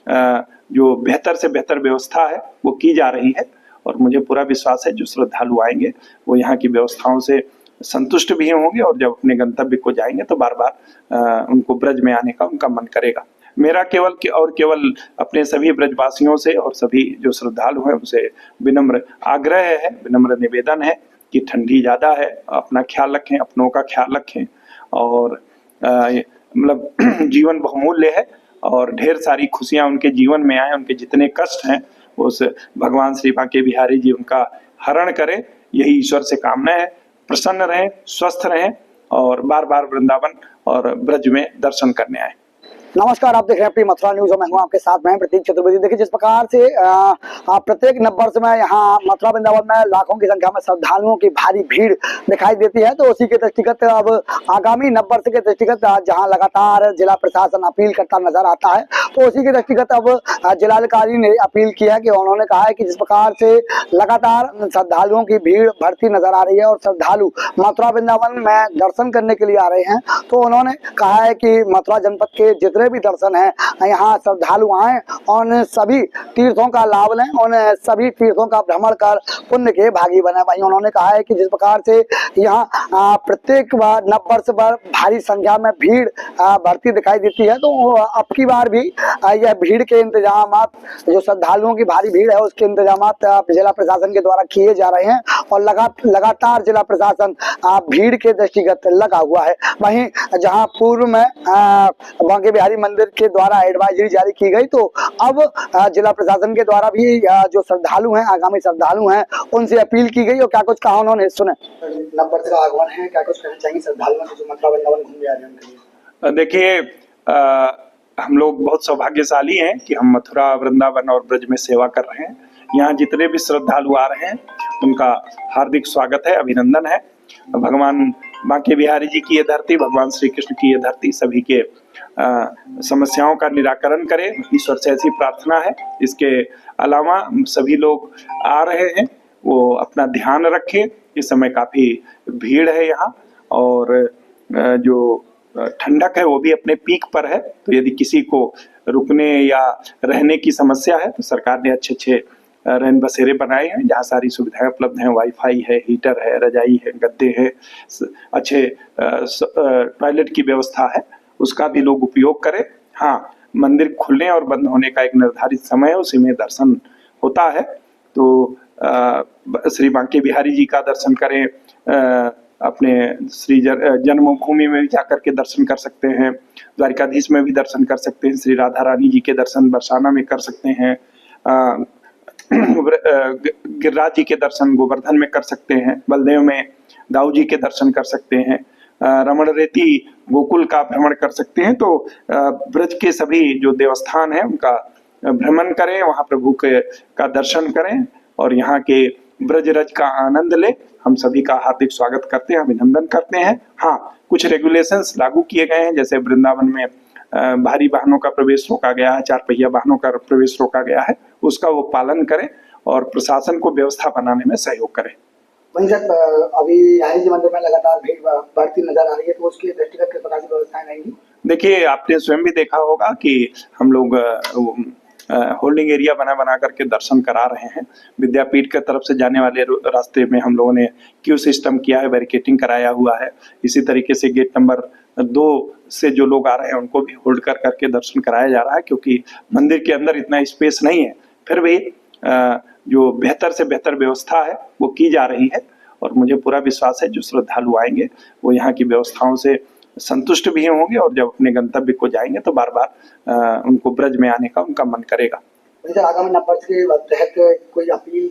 जो बेहतर से बेहतर व्यवस्था है वो की जा रही है। और मुझे पूरा विश्वास है जो श्रद्धालु आएंगे वो यहाँ की व्यवस्थाओं से संतुष्ट भी होंगे और जब अपने गंतव्य को जाएंगे तो बार बार उनको ब्रज में आने का उनका मन करेगा। मेरा केवल अपने सभी ब्रजवासियों से और सभी जो श्रद्धालु हैं उनसे विनम्र आग्रह है, विनम्र निवेदन है कि ठंडी ज़्यादा है, अपना ख्याल रखें, अपनों का ख्याल रखें और मतलब जीवन बहुमूल्य है और ढेर सारी खुशियाँ उनके जीवन में आए, उनके जितने कष्ट हैं उस भगवान श्री बांके बिहारी जी उनका हरण करें, यही ईश्वर से कामना है। प्रसन्न रहें, स्वस्थ रहें और बार बार वृंदावन और ब्रज में दर्शन करने आए। नमस्कार, आप देख रहे हैं अपनी मथुरा न्यूज और मैं हूं आपके साथ में प्रतीक चतुर्वेदी। देखिए जिस प्रकार से प्रत्येक नववर्ष में यहाँ मथुरा वृंदावन में लाखों की संख्या में श्रद्धालुओं की भारी भीड़ दिखाई देती है, तो उसी के दृष्टिगत अब आगामी नववर्ष के दृष्टिगत जहाँ लगातार जिला प्रशासन अपील करता नजर आता है, तो उसी के दृष्टिगत अब जिलाधिकारी ने अपील किया है कि उन्होंने कहा है कि जिस प्रकार से लगातार श्रद्धालुओं की भीड़ बढ़ती नजर आ रही है और श्रद्धालु मथुरा वृंदावन में दर्शन करने के लिए आ रहे हैं, तो उन्होंने कहा है कि मथुरा जनपद के जितने भी दर्शन है यहाँ श्रद्धालु आए और सभी तीर्थों का लाभ लें, उन सभी तीर्थों का भ्रमण कर पुण्य के भागी बने। वहीं उन्होंने कहा है कि जिस प्रकार से यहाँ प्रत्येक बार नववर्ष पर भारी संख्या में भीड़ बढ़ती दिखाई देती है, तो अब की बार भी यह भीड़ के इंतजाम, जो श्रद्धालुओं की भारी भीड़ है उसके इंतजाम जिला प्रशासन के द्वारा किए जा रहे हैं और लगातार जिला प्रशासन भीड़ के दृष्टिगत लगा हुआ है। वहीं जहाँ पूर्व में बांके बिहारी मंदिर के द्वारा एडवाइजरी जारी की गई, तो अब जिला प्रशासन के द्वारा भी जो श्रद्धालु हैं, आगामी श्रद्धालु हैं, उनसे अपील की गई और क्या कुछ कहा उन्होंने, सुने। नववर्ष का आगमन है, क्या कुछ कहना चाहिए श्रद्धालुओं को जो मथुरा वृंदावन घूमने आ रहे हैं उनके लिए? देखिए, हम लोग बहुत सौभाग्यशाली हैं कि हम मथुरा वृंदावन और ब्रज में सेवा कर रहे हैं। यहाँ जितने भी श्रद्धालु आ रहे हैं उनका हार्दिक स्वागत है, अभिनंदन है। भगवान बांके बिहारी जी की ये धरती, भगवान श्री कृष्ण की ये धरती सभी के समस्याओं का निराकरण करे, ईश्वर से ऐसी प्रार्थना है। इसके अलावा सभी लोग आ रहे हैं वो अपना ध्यान रखें, इस समय काफी भीड़ है यहाँ और जो ठंडक है वो भी अपने पीक पर है, तो यदि किसी को रुकने या रहने की समस्या है तो सरकार ने अच्छे रैन बसेरे बनाए हैं जहाँ सारी सुविधाएं उपलब्ध हैं, वाईफाई है, हीटर है, रजाई है, गद्दे हैं, अच्छे टॉयलेट की व्यवस्था है, उसका भी लोग उपयोग करें। हाँ, मंदिर खुलने और बंद होने का एक निर्धारित समय है, उसी में दर्शन होता है, तो श्री बांके बिहारी जी का दर्शन करें, अपने श्री जन्मभूमि में भी जाकर के दर्शन कर सकते हैं, द्वारिकाधीश में भी दर्शन कर सकते हैं, श्री राधा रानी जी के दर्शन बरसाना में कर सकते हैं, गिरिराज जी के दर्शन गोवर्धन में कर सकते हैं, बलदेव में दाऊ जी के दर्शन कर सकते हैं, रमण रेती गोकुल का भ्रमण कर सकते हैं। तो ब्रज के सभी जो देवस्थान हैं उनका भ्रमण करें, वहाँ प्रभु का दर्शन करें और यहाँ के ब्रज रज का आनंद ले। हम सभी का हार्दिक स्वागत करते हैं, अभिनंदन करते हैं। हाँ, कुछ रेगुलेशंस लागू किए गए हैं, जैसे वृंदावन में भारी वाहनों का प्रवेश रोका गया है, 4 पहिया वाहनों का प्रवेश रोका गया है, उसका वो पालन करें और प्रशासन को व्यवस्था बनाने में सहयोग करें। वहीं सर अभी बिहारी जी मंदिर में लगातार भीड़ बढ़ती नजर आ रही है, तो उसके दृष्टिगत किस प्रकार की व्यवस्थाएं रहेंगी? देखिए, आपने स्वयं भी देखा होगा कि हम लोग होल्डिंग एरिया बना करके दर्शन करा रहे हैं। विद्यापीठ की तरफ से जाने वाले रास्ते में हम लोगों ने क्यू सिस्टम किया है, बैरिकेटिंग कराया हुआ है। इसी तरीके से गेट नंबर 2 से जो लोग आ रहे हैं उनको भी होल्ड करके दर्शन कराया जा रहा है, क्योंकि मंदिर के अंदर इतना स्पेस नहीं है। फिर भी जो बेहतर से बेहतर व्यवस्था है वो की जा रही है और मुझे पूरा विश्वास है जो श्रद्धालु आएंगे वो यहाँ की व्यवस्थाओं से संतुष्ट भी होंगे और जब अपने गंतव्य को जाएंगे तो बार बार उनको ब्रज में आने का उनका मन करेगा। आगामी नववर्ष के तहत कोई अपील?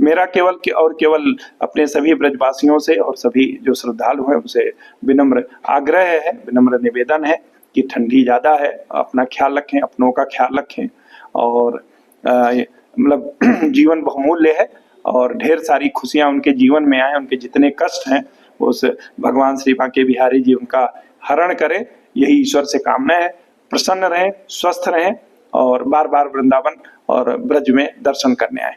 मेरा केवल अपने सभी ब्रजवासियों से और सभी जो श्रद्धालु हैं उनसे विनम्र आग्रह है, विनम्र निवेदन है कि ठंडी ज़्यादा है, अपना ख्याल रखें, अपनों का ख्याल रखें और मतलब जीवन बहुमूल्य है और ढेर सारी खुशियाँ उनके जीवन में आए, उनके जितने कष्ट हैं उस भगवान श्री बांके बिहारी जी उनका हरण करें, यही ईश्वर से कामना है। प्रसन्न रहें, स्वस्थ रहें और बार बार वृंदावन और ब्रज में दर्शन करने आए।